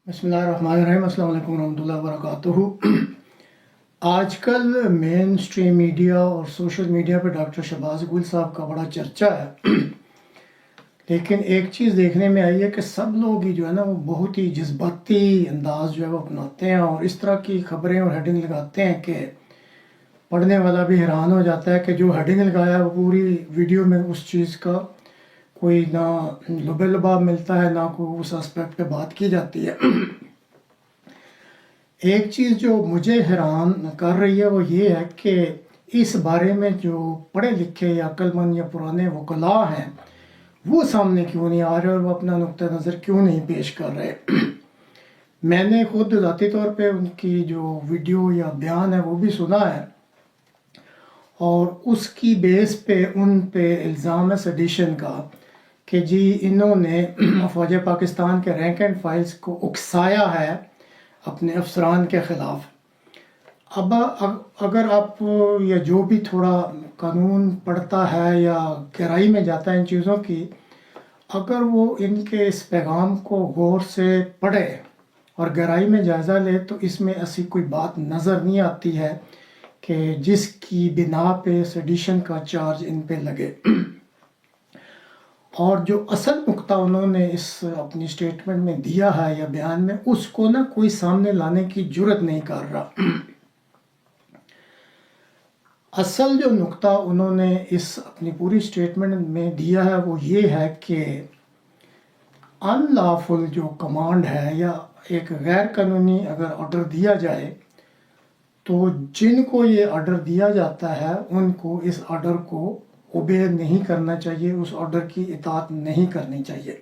بسم اللہ الرحمن الرحیم۔ السلام علیکم ورحمۃ اللہ وبرکاتہ۔ آج کل مین اسٹریم میڈیا اور سوشل میڈیا پہ ڈاکٹر شہباز گل صاحب کا بڑا چرچا ہے، لیکن ایک چیز دیکھنے میں آئی ہے کہ سب لوگ ہی جو ہے نا وہ بہت ہی جذباتی انداز جو ہے وہ اپناتے ہیں اور اس طرح کی خبریں اور ہیڈنگ لگاتے ہیں کہ پڑھنے والا بھی حیران ہو جاتا ہے کہ جو ہیڈنگ لگایا ہے وہ پوری ویڈیو میں اس چیز کا کوئی نہ لبے لباب ملتا ہے، نہ کوئی اس اسپیکٹ پہ بات کی جاتی ہے۔ ایک چیز جو مجھے حیران کر رہی ہے وہ یہ ہے کہ اس بارے میں جو پڑھے لکھے یا عقل مند یا پرانے وکلاء ہیں وہ سامنے کیوں نہیں آ رہے اور وہ اپنا نقطہ نظر کیوں نہیں پیش کر رہے۔ میں نے خود ذاتی طور پہ ان کی جو ویڈیو یا بیان ہے وہ بھی سنا ہے، اور اس کی بیس پہ ان پہ الزام ہے سیڈیشن کا کہ جی انہوں نے فوج پاکستان کے رینک اینڈ فائلز کو اکسایا ہے اپنے افسران کے خلاف۔ اب اگر آپ یا جو بھی تھوڑا قانون پڑھتا ہے یا گہرائی میں جاتا ہے ان چیزوں کی، اگر وہ ان کے اس پیغام کو غور سے پڑھے اور گہرائی میں جائزہ لے تو اس میں ایسی کوئی بات نظر نہیں آتی ہے کہ جس کی بنا پہ سیڈیشن کا چارج ان پہ لگے۔ اور جو اصل نقطہ انہوں نے اس اپنی سٹیٹمنٹ میں دیا ہے یا بیان میں، اس کو نہ کوئی سامنے لانے کی جرت نہیں کر رہا۔ اصل جو نقطہ انہوں نے اس اپنی پوری سٹیٹمنٹ میں دیا ہے وہ یہ ہے کہ ان لافل جو کمانڈ ہے یا ایک غیر قانونی اگر آرڈر دیا جائے تو جن کو یہ آرڈر دیا جاتا ہے ان کو اس آرڈر کو اوبے نہیں کرنا چاہیے، اس آرڈر کی اطاعت نہیں کرنی چاہیے۔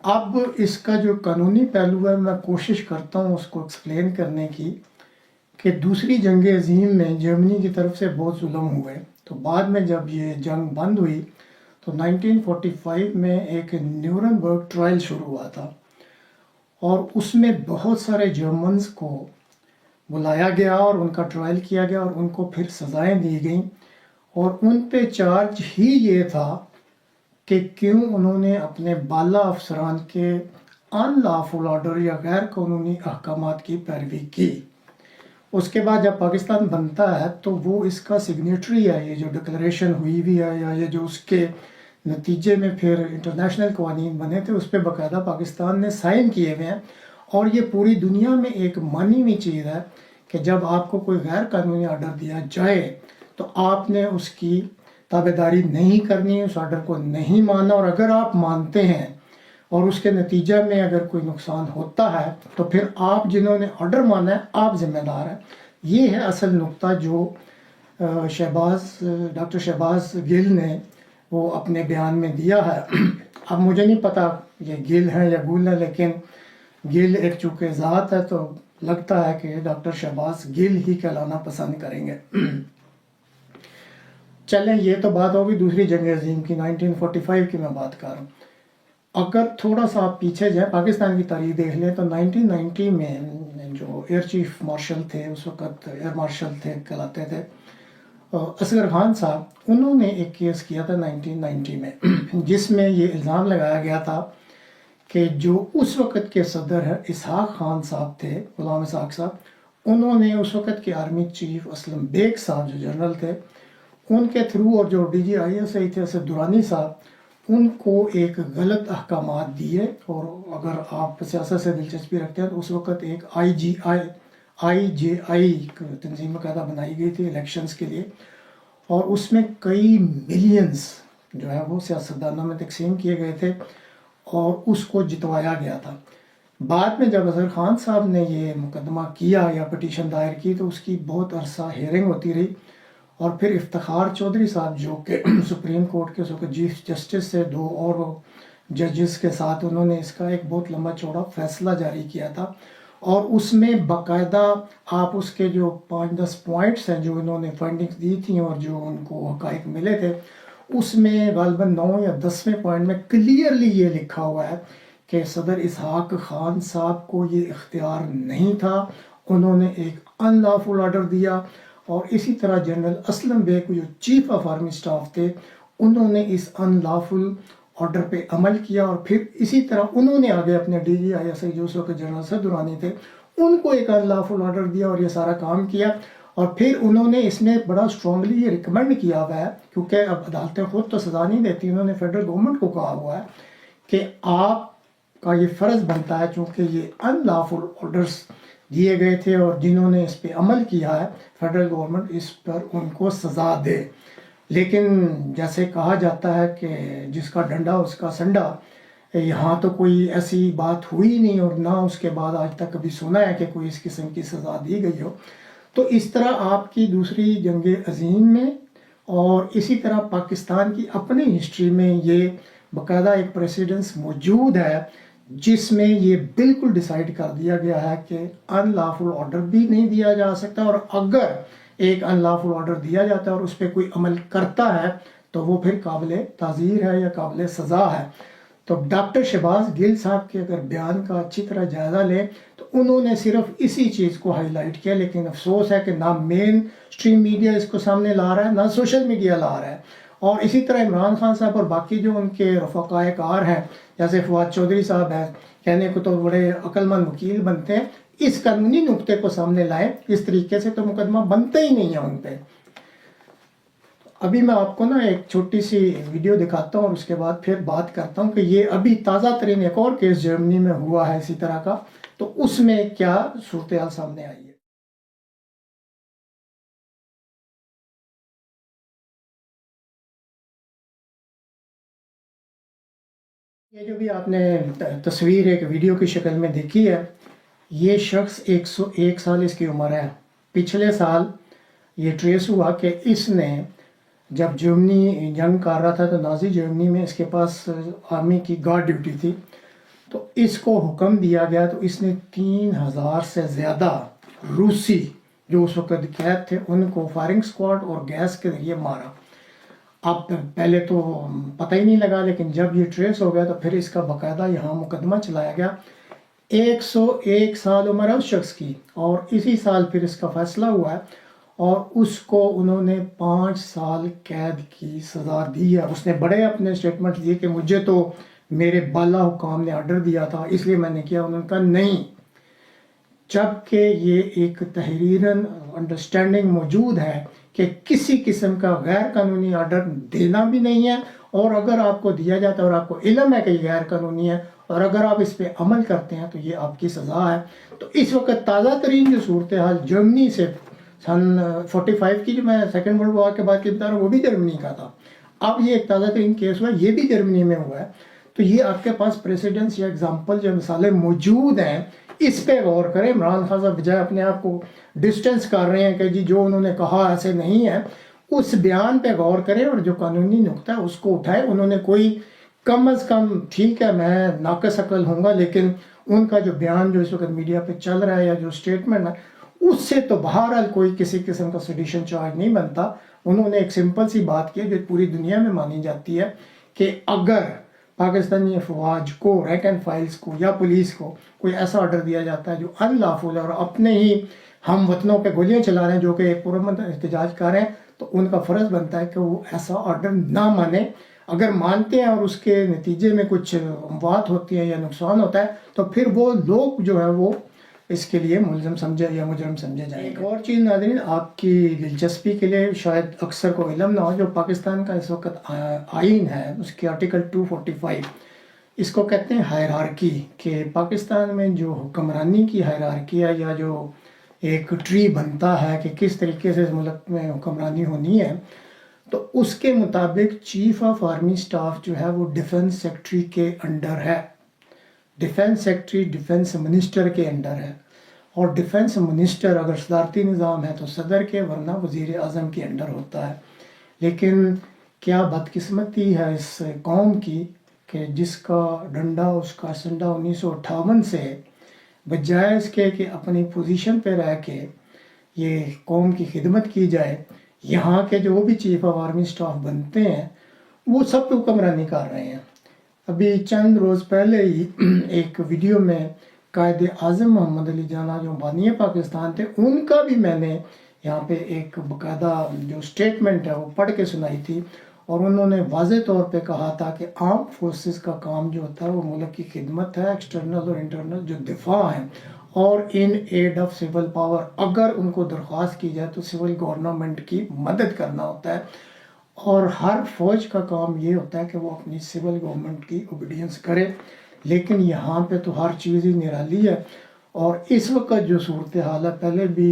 اب اس کا جو قانونی پہلو ہے میں کوشش کرتا ہوں اس کو ایکسپلین کرنے کی کہ دوسری جنگ عظیم میں جرمنی کی طرف سے بہت ظلم ہوئے، تو بعد میں جب یہ جنگ بند ہوئی تو 1945 میں ایک نیورنبرگ ٹرائل شروع ہوا تھا، اور اس میں بہت سارے جرمنز کو بلایا گیا اور ان کا ٹرائل کیا گیا اور ان کو پھر سزائیں دی گئیں، اور ان پہ چارج ہی یہ تھا کہ کیوں انہوں نے اپنے بالا افسران کے ان لافل آرڈر یا غیر قانونی احکامات کی پیروی کی۔ اس کے بعد جب پاکستان بنتا ہے تو وہ اس کا سگنیٹری ہے، یہ جو ڈکلریشن ہوئی ہوئی ہے یا یہ جو اس کے نتیجے میں پھر انٹرنیشنل قوانین بنے تھے اس پہ باقاعدہ پاکستان نے سائن کیے ہوئے ہیں، اور یہ پوری دنیا میں ایک مانی ہوئی چیز ہے کہ جب آپ کو کوئی غیر قانونی آرڈر دیا جائے تو آپ نے اس کی تابع داری نہیں کرنی، اس آرڈر کو نہیں ماننا، اور اگر آپ مانتے ہیں اور اس کے نتیجہ میں اگر کوئی نقصان ہوتا ہے تو پھر آپ جنہوں نے آرڈر مانا ہے آپ ذمہ دار ہیں۔ یہ ہے اصل نقطہ جو ڈاکٹر شہباز گل نے وہ اپنے بیان میں دیا ہے۔ اب مجھے نہیں پتا یہ گل ہے یا گل ہے، لیکن گل ایک چونکہ ذات ہے تو لگتا ہے کہ ڈاکٹر شہباز گل ہی کہلانا پسند کریں گے۔ چلیں یہ تو بات ہوگی دوسری جنگ عظیم کی، 1945 کی میں بات کر رہا ہوں۔ اگر تھوڑا سا آپ پیچھے جائیں پاکستان کی تاریخ دیکھ لیں تو 1990 میں جو ایئر چیف مارشل تھے، اس وقت ایئر مارشل تھے کہلاتے تھے، اصغر خان صاحب، انہوں نے ایک کیس کیا تھا 1990 میں جس میں یہ الزام لگایا گیا تھا کہ جو اس وقت کے صدر اسحاق خان صاحب تھے، غلام اسحاق صاحب، انہوں نے اس وقت کے آرمی چیف اسلم بیگ صاحب جو جنرل تھے ان کے تھرو، اور جو D G I S I تھے اسد درانی صاحب، ان کو ایک غلط احکامات دیے۔ اور اگر آپ سیاست سے دلچسپی رکھتے ہیں تو اس وقت ایک آئی جے آئی تنظیم باقاعدہ بنائی گئی تھی الیکشنز کے لیے، اور اس میں کئی ملینز جو ہے وہ سیاستدانوں میں تقسیم کیے گئے تھے اور اس کو جتوایا گیا تھا۔ بعد میں جب اظہر خان صاحب نے یہ مقدمہ کیا یا پٹیشن دائر کی تو اس کی بہت عرصہ ہیئرنگ ہوتی رہی، اور پھر افتخار چودھری صاحب جو کہ سپریم کورٹ کے اس وقت چیف جسٹس سے، دو اور ججز کے ساتھ، انہوں نے اس کا ایک بہت لمبا چوڑا فیصلہ جاری کیا تھا، اور اس میں باقاعدہ آپ اس کے جو 5-10 پوائنٹس ہیں جو انہوں نے فائنڈنگز دی تھیں اور جو ان کو حقائق ملے تھے، اس میں غالباً 9 یا 10ویں پوائنٹ میں کلیئرلی یہ لکھا ہوا ہے کہ صدر اسحاق خان صاحب کو یہ اختیار نہیں تھا، انہوں نے ایک ان لافل آرڈر دیا، اور اسی طرح جنرل اسلم بیگ جو چیف آف آرمی سٹاف تھے انہوں نے اس ان لافل آرڈر پہ عمل کیا، اور پھر اسی طرح انہوں نے آگے اپنے DGISI جو اس وقت جنرل اسد درانی تھے ان کو ایک انلافل آرڈر دیا اور یہ سارا کام کیا. اور پھر انہوں نے اس میں بڑا اسٹرانگلی یہ ریکمینڈ کیا ہوا ہے، کیونکہ اب عدالتیں خود تو سزا نہیں دیتی، انہوں نے فیڈرل گورنمنٹ کو کہا ہوا ہے کہ آپ کا یہ فرض بنتا ہے، چونکہ یہ ان لافل آرڈرس دیے گئے تھے اور جنہوں نے اس پہ عمل کیا ہے فیڈرل گورنمنٹ اس پر ان کو سزا دے. لیکن جیسے کہا جاتا ہے کہ جس کا ڈنڈا اس کا سنڈا، یہاں تو کوئی ایسی بات ہوئی نہیں اور نہ اس کے بعد آج تک کبھی سنا ہے کہ کوئی اس قسم کی سزا دی گئی ہو. تو اس طرح آپ کی دوسری جنگ عظیم میں اور اسی طرح پاکستان کی اپنی ہسٹری میں یہ باقاعدہ ایک پریسیڈنس موجود ہے جس میں یہ بالکل ڈیسائیڈ کر دیا گیا ہے کہ ان لافل آرڈر بھی نہیں دیا جا سکتا، اور اگر ایک ان لافل آرڈر دیا جاتا ہے اور اس پہ کوئی عمل کرتا ہے تو وہ پھر قابل تعزیر ہے یا قابل سزا ہے. تو ڈاکٹر شہباز گل صاحب کے اگر بیان کا اچھی طرح جائزہ لیں تو انہوں نے صرف اسی چیز کو ہائی لائٹ کیا، لیکن افسوس ہے کہ نہ مین اسٹریم میڈیا اس کو سامنے لا رہا ہے نہ سوشل میڈیا لا رہا ہے. اور اسی طرح عمران خان صاحب اور باقی جو ان کے رفقائے کار ہیں جیسے فواد چودھری صاحب ہیں، کہنے کو تو بڑے عقل مند وکیل بنتے ہیں، اس قانونی نقطے کو سامنے لائیں. اس طریقے سے تو مقدمہ بنتا ہی نہیں ہے ان پہ. ابھی میں آپ کو نا ایک چھوٹی سی ویڈیو دکھاتا ہوں اور اس کے بعد پھر بات کرتا ہوں کہ یہ ابھی تازہ ترین ایک اور کیس جرمنی میں ہوا ہے اسی طرح کا، تو اس میں کیا صورتحال سامنے آئی ہے. یہ جو بھی آپ نے تصویر ایک ویڈیو کی شکل میں دیکھی ہے، یہ شخص 101 سال اس کی عمر ہے. پچھلے سال یہ ٹریس ہوا کہ اس نے جب جرمنی جنگ کر رہا تھا تو نازی جرمنی میں اس کے پاس آرمی کی گارڈ ڈیوٹی تھی، تو اس کو حکم دیا گیا تو اس نے 3000 سے زیادہ روسی جو اس وقت قید تھے ان کو فائرنگ سکواڈ اور گیس کے ذریعے مارا. اب پہلے تو پتہ ہی نہیں لگا، لیکن جب یہ ٹریس ہو گیا تو پھر اس کا باقاعدہ یہاں مقدمہ چلایا گیا. 101 سال عمر ہے اس شخص کی، اور اسی سال پھر اس کا فیصلہ ہوا ہے اور اس کو انہوں نے 5 سال قید کی سزا دی ہے. اس نے بڑے اپنے سٹیٹمنٹ دیے کہ مجھے تو میرے بالا حکام نے آرڈر دیا تھا اس لیے میں نے کیا. انہوں نے کہا نہیں، جبکہ یہ ایک تحریراً انڈرسٹینڈنگ موجود ہے کہ کسی قسم کا غیر قانونی آرڈر دینا بھی نہیں ہے، اور اگر آپ کو دیا جاتا ہے اور آپ کو علم ہے کہ یہ غیر قانونی ہے اور اگر آپ اس پہ عمل کرتے ہیں تو یہ آپ کی سزا ہے. تو اس وقت تازہ ترین جو صورتحال جرمنی سے سن 45 کی جو میں سیکنڈ ورلڈ وار کے بعد کی بتا رہا ہوں وہ بھی جرمنی کا تھا، اب یہ ایک تازہ ترین کیس ہوا یہ بھی جرمنی میں ہوا ہے. تو یہ آپ کے پاس پریسیڈنس یا اگزامپل جو مثالیں موجود ہیں اس پہ غور کریں. عمران خان صاحب بجائے اپنے آپ کو ڈسٹنس کر رہے ہیں کہ جی جو انہوں نے کہا ایسے نہیں ہے، اس بیان پہ غور کریں اور جو قانونی نقطہ ہے اس کو اٹھائیں. انہوں نے کوئی کم از کم، ٹھیک ہے میں ناقص عقل ہوں گا، لیکن ان کا جو بیان جو اس وقت میڈیا پہ چل رہا ہے یا جو اسٹیٹمنٹ ہے اس سے تو بہرحال کوئی کسی قسم کا سیڈیشن چارج نہیں بنتا. انہوں نے ایک سمپل سی بات کی جو پوری دنیا میں مانی جاتی ہے کہ اگر پاکستانی افواج کو، رینک اینڈ فائلز کو یا پولیس کو کوئی ایسا آرڈر دیا جاتا ہے جو ان لافل ہے اور اپنے ہی ہم وطنوں پہ گولیاں چلا رہے ہیں جو کہ ایک پرامن احتجاج کر رہے ہیں، تو ان کا فرض بنتا ہے کہ وہ ایسا آرڈر نہ مانیں. اگر مانتے ہیں اور اس کے نتیجے میں کچھ اموات ہوتی ہیں یا نقصان ہوتا ہے تو پھر وہ لوگ جو ہے وہ اس کے لیے ملزم سمجھے یا مجرم سمجھے جائیں گے. ایک اور چیز ناظرین آپ کی دلچسپی کے لیے، شاید اکثر کو علم نہ ہو، جو پاکستان کا اس وقت آئین ہے اس کے آرٹیکل 245 اس کو کہتے ہیں ہائرارکی، کہ پاکستان میں جو حکمرانی کی ہائرارکی ہے یا جو ایک ٹری بنتا ہے کہ کس طریقے سے اس ملک میں حکمرانی ہونی ہے، تو اس کے مطابق چیف آف آرمی سٹاف جو ہے وہ ڈیفنس سیکٹری کے انڈر ہے. ڈیفنس سیکٹری ڈیفنس منسٹر کے انڈر ہے، اور ڈیفنس منسٹر اگر صدارتی نظام ہے تو صدر کے، ورنہ وزیر اعظم کے انڈر ہوتا ہے. لیکن کیا بدقسمتی ہے اس قوم کی کہ جس کا ڈنڈا اس کا سنڈا 1958 سے، بجائے اس کے کہ اپنی پوزیشن پہ رہ کے یہ قوم کی خدمت کی جائے، یہاں کے جو بھی چیف آف آرمی سٹاف بنتے ہیں وہ سب پہ حکمرانی کر رہے ہیں. ابھی چند روز پہلے ہی ایک ویڈیو میں قائد اعظم محمد علی جناح جو بانی پاکستان تھے ان کا بھی میں نے یہاں پہ ایک باقاعدہ جو سٹیٹمنٹ ہے وہ پڑھ کے سنائی تھی، اور انہوں نے واضح طور پہ کہا تھا کہ آرم فورسز کا کام جو ہوتا ہے وہ ملک کی خدمت ہے، ایکسٹرنل اور انٹرنل جو دفاع ہیں، اور ان ایڈ آف سول پاور، اگر ان کو درخواست کی جائے تو سول گورنمنٹ کی مدد کرنا ہوتا ہے، اور ہر فوج کا کام یہ ہوتا ہے کہ وہ اپنی سول گورنمنٹ کی اوبیڈینس کرے۔ لیکن یہاں پہ تو ہر چیز ہی نرالی ہے، اور اس وقت جو صورتحال ہے، پہلے بھی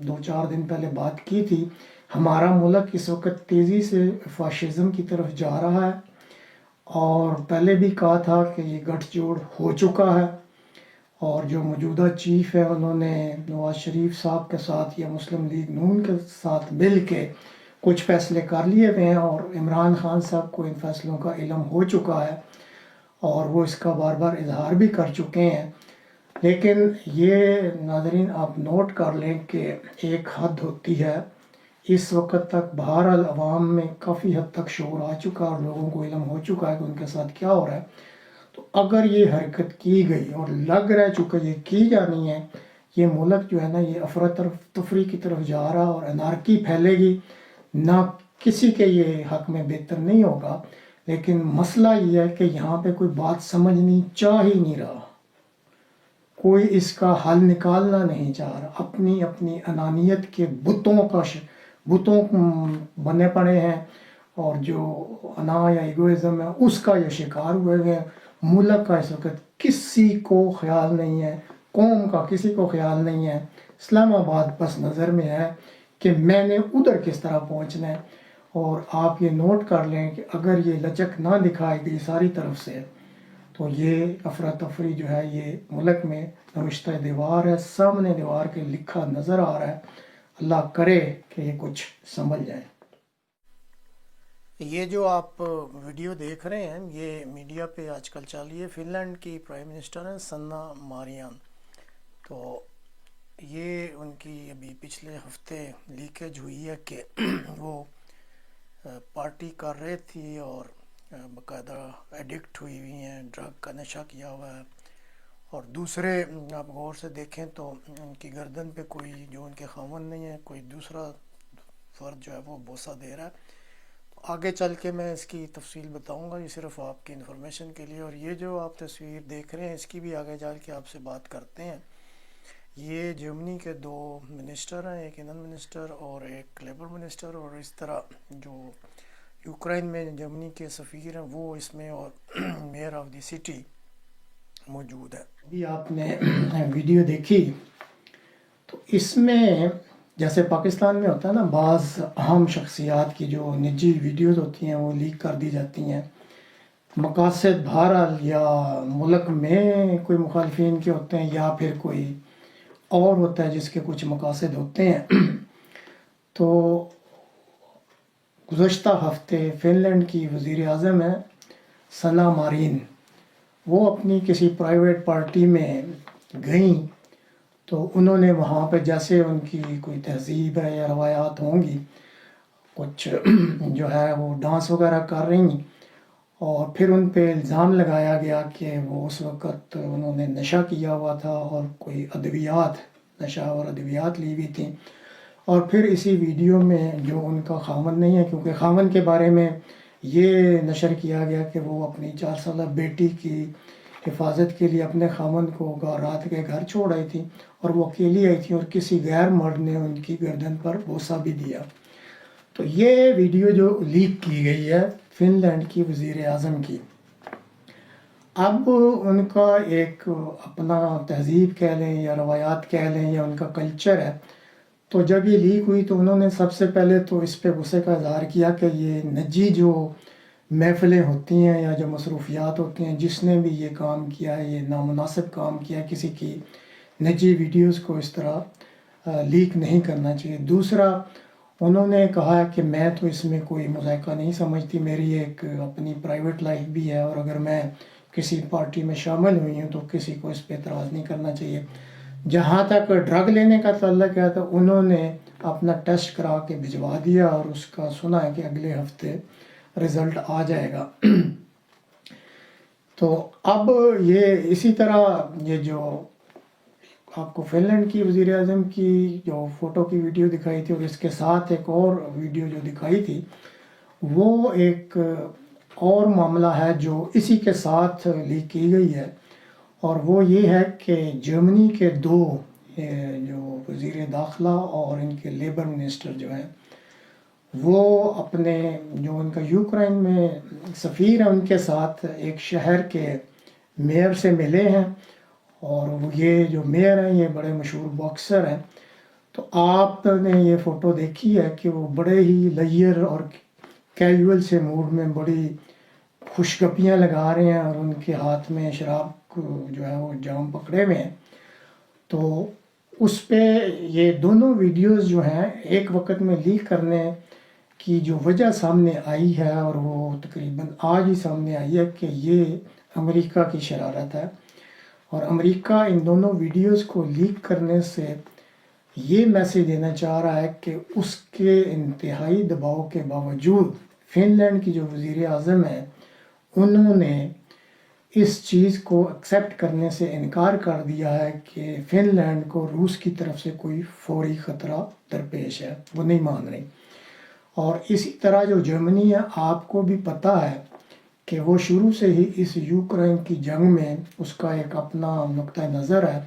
2-4 دن پہلے بات کی تھی، ہمارا ملک اس وقت تیزی سے فاشزم کی طرف جا رہا ہے، اور پہلے بھی کہا تھا کہ یہ گٹھ جوڑ ہو چکا ہے، اور جو موجودہ چیف ہے انہوں نے نواز شریف صاحب کے ساتھ یا مسلم لیگ نون کے ساتھ مل کے کچھ فیصلے کر لیے ہوئے ہیں، اور عمران خان صاحب کو ان فیصلوں کا علم ہو چکا ہے، اور وہ اس کا بار بار اظہار بھی کر چکے ہیں۔ لیکن یہ ناظرین آپ نوٹ کر لیں کہ ایک حد ہوتی ہے، اس وقت تک بہرحال عوام میں کافی حد تک شعور آ چکا اور لوگوں کو علم ہو چکا ہے کہ ان کے ساتھ کیا ہو رہا ہے۔ تو اگر یہ حرکت کی گئی، اور لگ رہ چکا یہ کی جانی ہے، یہ ملک جو ہے نا یہ افراتفری کی طرف جا رہا، اور انارکی پھیلے گی، نہ کسی کے یہ حق میں بہتر نہیں ہوگا، لیکن مسئلہ یہ ہے کہ یہاں پہ کوئی بات سمجھنی چاہ ہی نہیں رہا، کوئی اس کا حل نکالنا نہیں چاہ رہا، اپنی اپنی انانیت کے بتوں بنے پڑے ہیں، اور جو انا یا ایگوئزم ہے اس کا یہ شکار ہوئے ہوئے ہیں۔ ملک کا اس وقت کسی کو خیال نہیں ہے، قوم کا کسی کو خیال نہیں ہے، اسلام آباد پس نظر میں ہے کہ میں نے ادھر کس طرح پہنچنا ہے۔ اور آپ یہ نوٹ کر لیں کہ اگر یہ لچک نہ دکھائی دی ساری طرف سے، تو یہ افراتفری جو ہے یہ ملک میں نوشتہ دیوار ہے، سامنے دیوار کے لکھا نظر آ رہا ہے۔ اللہ کرے کہ یہ کچھ سنبھل جائے۔ یہ جو آپ ویڈیو دیکھ رہے ہیں یہ میڈیا پہ آج کل چل رہی ہے، فن لینڈ کی پرائم منسٹر ہیں سنا مارین، تو یہ ان کی ابھی پچھلے ہفتے لیکیج ہوئی ہے کہ وہ پارٹی کر رہے تھی اور باقاعدہ ایڈکٹ ہوئی ہوئی ہیں، ڈرگ کا نشہ کیا ہوا ہے، اور دوسرے آپ غور سے دیکھیں تو ان کی گردن پہ کوئی جو ان کے خاوند نہیں ہے، کوئی دوسرا فرد جو ہے وہ بوسہ دے رہا ہے۔ آگے چل کے میں اس کی تفصیل بتاؤں گا، یہ صرف آپ کی انفارمیشن کے لیے۔ اور یہ جو آپ تصویر دیکھ رہے ہیں اس کی بھی آگے چل کے آپ سے بات کرتے ہیں۔ یہ جرمنی کے 2 منسٹر ہیں، ایک انن منسٹر اور ایک لیبر منسٹر، اور اس طرح جو یوکرائن میں جرمنی کے سفیر ہیں وہ اس میں، اور میئر آف دی سٹی موجود ہے۔ ابھی آپ نے ویڈیو دیکھی تو اس میں جیسے پاکستان میں ہوتا ہے نا، بعض اہم شخصیات کی جو نجی ویڈیوز ہوتی ہیں وہ لیک کر دی جاتی ہیں، مقاصد بہرحال یا ملک میں کوئی مخالفین کے ہوتے ہیں یا پھر کوئی اور ہوتا ہے جس کے کچھ مقاصد ہوتے ہیں۔ تو گزشتہ ہفتے فن لینڈ کی وزیر اعظم ہیں سنا مارین، وہ اپنی کسی پرائیویٹ پارٹی میں گئیں، تو انہوں نے وہاں پہ جیسے ان کی کوئی تہذیب ہے یا روایات ہوں گی، کچھ جو ہے وہ ڈانس وغیرہ کر رہی، اور پھر ان پہ الزام لگایا گیا کہ وہ اس وقت انہوں نے نشہ کیا ہوا تھا اور کوئی نشہ اور ادویات لی ہوئی تھیں۔ اور پھر اسی ویڈیو میں جو ان کا خاوند نہیں ہے، کیونکہ خاوند کے بارے میں یہ نشر کیا گیا کہ وہ اپنی 4 سالہ بیٹی کی حفاظت کے لیے اپنے خاوند کو رات کے گھر چھوڑ آئی تھی، اور وہ اکیلی آئی تھی، اور کسی غیر مرد نے ان کی گردن پر بوسہ بھی دیا۔ تو یہ ویڈیو جو لیک کی گئی ہے فن لینڈ کی وزیر اعظم کی، اب ان کا ایک اپنا تہذیب کہہ لیں یا روایات کہہ لیں یا ان کا کلچر ہے، تو جب یہ لیک ہوئی تو انہوں نے سب سے پہلے تو اس پہ غصے کا اظہار کیا کہ یہ نجی جو محفلیں ہوتی ہیں یا جو مصروفیات ہوتی ہیں، جس نے بھی یہ کام کیا ہے یہ نامناسب کام کیا ہے، کسی کی نجی ویڈیوز کو اس طرح لیک نہیں کرنا چاہیے۔ دوسرا انہوں نے کہا ہے کہ میں تو اس میں کوئی مذائقہ نہیں سمجھتی، میری ایک اپنی پرائیویٹ لائف بھی ہے، اور اگر میں کسی پارٹی میں شامل ہوئی ہوں تو کسی کو اس پہ اعتراض نہیں کرنا چاہیے۔ جہاں تک ڈرگ لینے کا تعلق ہے تو انہوں نے اپنا ٹیسٹ کرا کے بھجوا دیا، اور اس کا سنا ہے کہ اگلے ہفتے رزلٹ آ جائے گا۔ تو اب یہ اسی طرح یہ جو آپ کو فن لینڈ کی وزیر اعظم کی جو فوٹو کی ویڈیو دکھائی تھی، اور اس کے ساتھ ایک اور ویڈیو جو دکھائی تھی، وہ ایک اور معاملہ ہے جو اسی کے ساتھ لیک کی گئی ہے، اور وہ یہ ہے کہ جرمنی کے دو جو وزیر داخلہ اور ان کے لیبر منسٹر جو ہیں، وہ اپنے جو ان کا یوکرائن میں سفیر ہے ان کے ساتھ ایک شہر کے میئر سے ملے ہیں، اور یہ جو میئر ہیں یہ بڑے مشہور باکسر ہیں۔ تو آپ نے یہ فوٹو دیکھی ہے کہ وہ بڑے ہی لیئر اور کیجول سے موڈ میں بڑی خوشگپیاں لگا رہے ہیں، اور ان کے ہاتھ میں شراب کو جو ہے وہ جام پکڑے ہوئے ہیں۔ تو اس پہ یہ دونوں ویڈیوز جو ہیں ایک وقت میں لیک کرنے کی جو وجہ سامنے آئی ہے، اور وہ تقریباً آج ہی سامنے آئی ہے، کہ یہ امریکہ کی شرارت ہے، اور امریکہ ان دونوں ویڈیوز کو لیک کرنے سے یہ میسیج دینا چاہ رہا ہے کہ اس کے انتہائی دباؤ کے باوجود فن لینڈ کی جو وزیر اعظم ہیں انہوں نے اس چیز کو ایکسیپٹ کرنے سے انکار کر دیا ہے کہ فن لینڈ کو روس کی طرف سے کوئی فوری خطرہ درپیش ہے، وہ نہیں مان رہی۔ اور اسی طرح جو جرمنی ہے، آپ کو بھی پتہ ہے کہ وہ شروع سے ہی اس یوکرائن کی جنگ میں اس کا ایک اپنا نقطہ نظر ہے،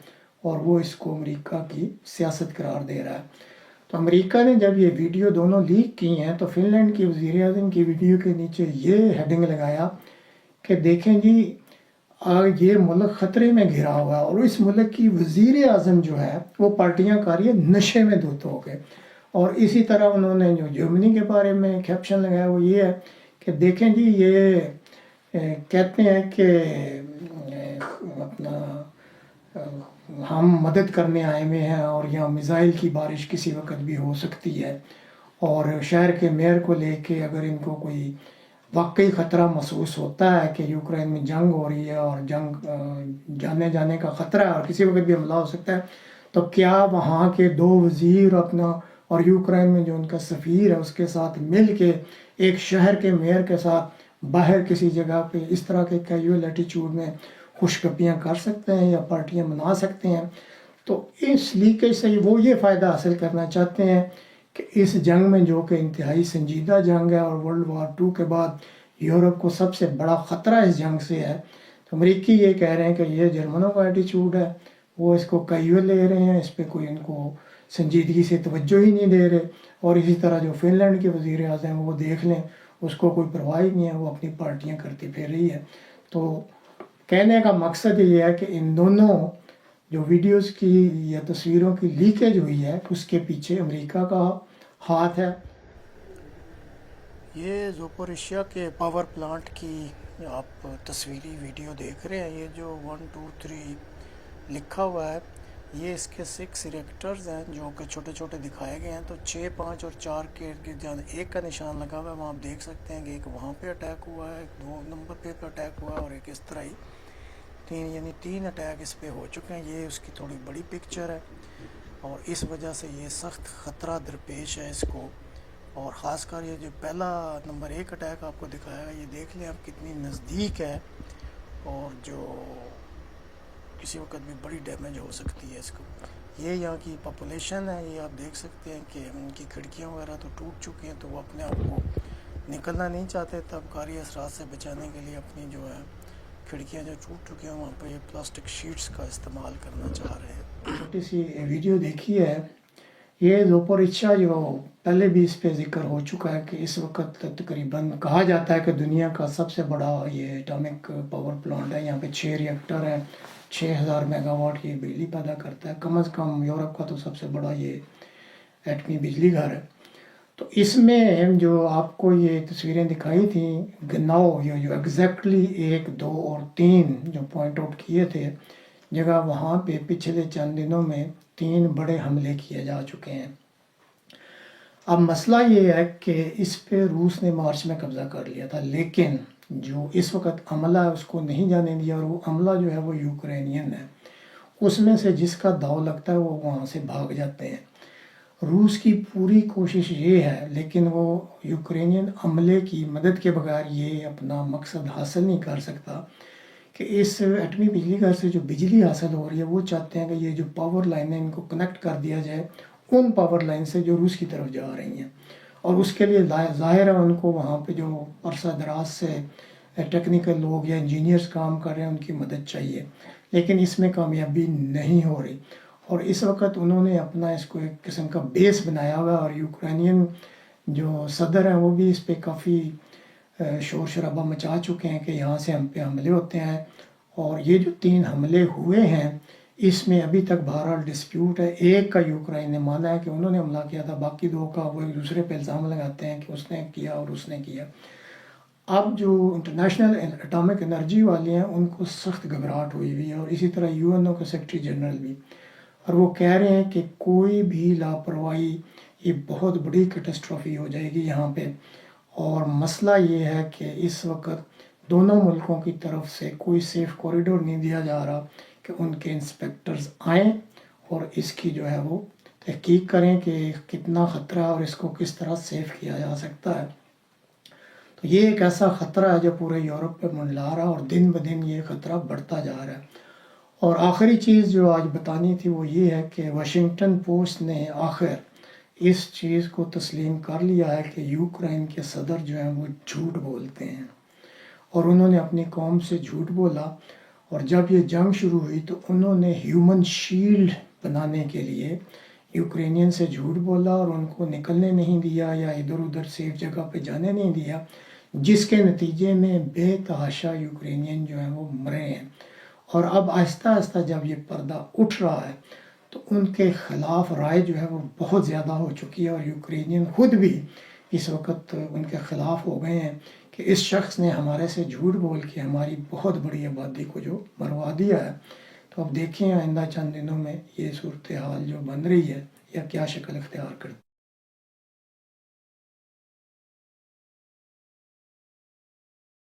اور وہ اس کو امریکہ کی سیاست قرار دے رہا ہے۔ تو امریکہ نے جب یہ ویڈیو دونوں لیک کی ہیں تو فن لینڈ کی وزیر اعظم کی ویڈیو کے نیچے یہ ہیڈنگ لگایا کہ دیکھیں جی یہ ملک خطرے میں گھرا ہوا ہے، اور اس ملک کی وزیر اعظم جو ہے وہ پارٹیاں کر رہی ہے، نشے میں دھت ہو کے۔ اور اسی طرح انہوں نے جو جرمنی کے بارے میں کیپشن لگایا وہ یہ ہے کہ دیکھیں جی یہ کہتے ہیں کہ اپنا ہم مدد کرنے آئے ہوئے ہیں، اور یہاں میزائل کی بارش کسی وقت بھی ہو سکتی ہے، اور شہر کے میئر کو لے کے اگر ان کو کوئی واقعی خطرہ محسوس ہوتا ہے کہ یوکرائن میں جنگ ہو رہی ہے اور جنگ جانے کا خطرہ ہے اور کسی وقت بھی حملہ ہو سکتا ہے، تو کیا وہاں کے دو وزیر اپنا اور یوکرائن میں جو ان کا سفیر ہے اس کے ساتھ مل کے ایک شہر کے میئر کے ساتھ باہر کسی جگہ پہ اس طرح کے کیجول ایٹیچیوڈ میں خوشگپیاں کر سکتے ہیں یا پارٹیاں منا سکتے ہیں؟ تو اس لیکیج سے وہ یہ فائدہ حاصل کرنا چاہتے ہیں کہ اس جنگ میں جو کہ انتہائی سنجیدہ جنگ ہے، اور ورلڈ وار 2 کے بعد یورپ کو سب سے بڑا خطرہ اس جنگ سے ہے، تو امریکی یہ کہہ رہے ہیں کہ یہ جرمنوں کا ایٹیچیوڈ ہے، وہ اس کو کیجول لے رہے ہیں، اس پہ کوئی ان کو سنجیدگی سے توجہ ہی نہیں دے رہے۔ اور اسی طرح جو فن لینڈ کے وزیر اعظم ہیں وہ دیکھ لیں، اس کو کوئی پرواہ ہی نہیں ہے، وہ اپنی پارٹیاں کرتی پھر رہی ہے۔ تو کہنے کا مقصد یہ ہے کہ ان دونوں جو ویڈیوز کی یا تصویروں کی لیکیج ہوئی ہے اس کے پیچھے امریکہ کا ہاتھ ہے۔ یہ زوپوریشیا کے پاور پلانٹ کی آپ تصویری ویڈیو دیکھ رہے ہیں، یہ جو 1 2 3 لکھا ہوا ہے، یہ اس کے 6 ریئیکٹرز ہیں جو کہ چھوٹے چھوٹے دکھائے گئے ہیں۔ تو 6 5 اور 4 کے جان ایک کا نشان لگا ہوا ہے، وہاں آپ دیکھ سکتے ہیں کہ ایک وہاں پہ اٹیک ہوا ہے، ایک 2 نمبر پہ اٹیک ہوا ہے، اور ایک اس طرح ہی 3 اٹیک اس پہ ہو چکے ہیں۔ یہ اس کی تھوڑی بڑی پکچر ہے، اور اس وجہ سے یہ سخت خطرہ درپیش ہے اس کو۔ اور خاص کر یہ جو پہلا نمبر 1 اٹیک آپ کو دکھایا ہے، یہ دیکھ لیں آپ کتنی نزدیک ہے، اور جو کسی وقت بھی بڑی ڈیمیج ہو سکتی ہے اس کو۔ یہ یہاں کی پاپولیشن ہے، یہ آپ دیکھ سکتے ہیں کہ ان کی کھڑکیاں وغیرہ تو ٹوٹ چکی ہیں، تو وہ اپنے آپ کو نکلنا نہیں چاہتے، تب کاری اثرات سے بچانے کے لیے اپنی جو ہے کھڑکیاں جو ٹوٹ چکی ہیں وہاں پہ یہ پلاسٹک شیٹس کا استعمال کرنا چاہ رہے ہیں۔ چھوٹی سی ویڈیو دیکھی ہے، یہ زوپوریشیا جو پہلے بھی اس پہ ذکر ہو چکا ہے کہ اس وقت تقریباً کہا جاتا ہے کہ دنیا کا سب سے بڑا یہ ایٹامک پاور پلانٹ ہے۔ یہاں پہ 6 ریئیکٹر ہیں، 6000 میگا واٹ کی بجلی پیدا کرتا ہے، کم از کم یورپ کا تو سب سے بڑا یہ ایٹمی بجلی گھر ہے۔ تو اس میں جو آپ کو یہ تصویریں دکھائی تھیں گناؤ، یہ جو ایگزیکٹلی 1 2 اور 3 جو پوائنٹ آؤٹ کیے تھے جگہ، وہاں پہ پچھلے چند دنوں میں 3 بڑے حملے کیے جا چکے ہیں۔ اب مسئلہ یہ ہے کہ اس پہ روس نے مارچ میں قبضہ کر لیا تھا، لیکن جو اس وقت عملہ ہے اس کو نہیں جانے دیا، اور وہ عملہ جو ہے وہ یوکرینین ہے، اس میں سے جس کا داؤ لگتا ہے وہ وہاں سے بھاگ جاتے ہیں۔ روس کی پوری کوشش یہ ہے، لیکن وہ یوکرینین عملے کی مدد کے بغیر یہ اپنا مقصد حاصل نہیں کر سکتا کہ اس ایٹمی بجلی گھر سے جو بجلی حاصل ہو رہی ہے وہ چاہتے ہیں کہ یہ جو پاور لائنیں ان کو کنیکٹ کر دیا جائے ان پاور لائن سے جو روس کی طرف جا رہی ہیں، اور اس کے لیے ظاہر ہے ان کو وہاں پہ جو عرصہ دراز سے ٹیکنیکل لوگ یا انجینئرز کام کر رہے ہیں ان کی مدد چاہیے، لیکن اس میں کامیابی نہیں ہو رہی۔ اور اس وقت انہوں نے اپنا اس کو ایک قسم کا بیس بنایا ہوا ہے، اور یوکرینین جو صدر ہیں وہ بھی اس پہ کافی شور شرابہ مچا چکے ہیں کہ یہاں سے ہم پہ حملے ہوتے ہیں۔ اور یہ جو 3 حملے ہوئے ہیں اس میں ابھی تک بہرحال ڈسپیوٹ ہے۔ ایک کا یوکرائن نے مانا ہے کہ انہوں نے حملہ کیا تھا، باقی 2 کا وہ ایک دوسرے پہ الزام لگاتے ہیں کہ اس نے کیا اور اس نے کیا۔ اب جو انٹرنیشنل اٹامک انرجی والے ہیں ان کو سخت گھبراہٹ ہوئی ہوئی ہے، اور اسی طرح UNO کے سیکرٹری جنرل بھی، اور وہ کہہ رہے ہیں کہ کوئی بھی لاپرواہی یہ بہت بڑی کیٹسٹرافی ہو جائے گی یہاں پہ۔ اور مسئلہ یہ ہے کہ اس وقت دونوں ملکوں کی طرف سے کوئی سیف کوریڈور نہیں دیا جا رہا کہ ان کے انسپیکٹرز آئیں اور اس کی جو ہے وہ تحقیق کریں کہ کتنا خطرہ ہے اور اس کو کس طرح سیف کیا جا سکتا ہے۔ تو یہ ایک ایسا خطرہ ہے جو پورے یورپ پہ منڈلا رہا ہے، اور دن بدن یہ خطرہ بڑھتا جا رہا ہے۔ اور آخری چیز جو آج بتانی تھی وہ یہ ہے کہ واشنگٹن پوسٹ نے آخر اس چیز کو تسلیم کر لیا ہے کہ یوکرائن کے صدر جو ہیں وہ جھوٹ بولتے ہیں، اور انہوں نے اپنی قوم سے جھوٹ بولا۔ اور جب یہ جنگ شروع ہوئی تو انہوں نے ہیومن شیلڈ بنانے کے لیے یوکرینین سے جھوٹ بولا اور ان کو نکلنے نہیں دیا یا ادھر ادھر سیف جگہ پہ جانے نہیں دیا، جس کے نتیجے میں بے تحاشا یوکرینین جو ہیں وہ مرے ہیں۔ اور اب آہستہ آہستہ جب یہ پردہ اٹھ رہا ہے تو ان کے خلاف رائے جو ہے وہ بہت زیادہ ہو چکی ہے، اور یوکرینین خود بھی اس وقت ان کے خلاف ہو گئے ہیں کہ اس شخص نے ہمارے سے جھوٹ بول کے ہماری بہت بڑی آبادی کو جو مروا دیا ہے۔ تو اب دیکھیں آئندہ چند دنوں میں یہ صورتحال جو بن رہی ہے یا کیا شکل اختیار کرتی ہے۔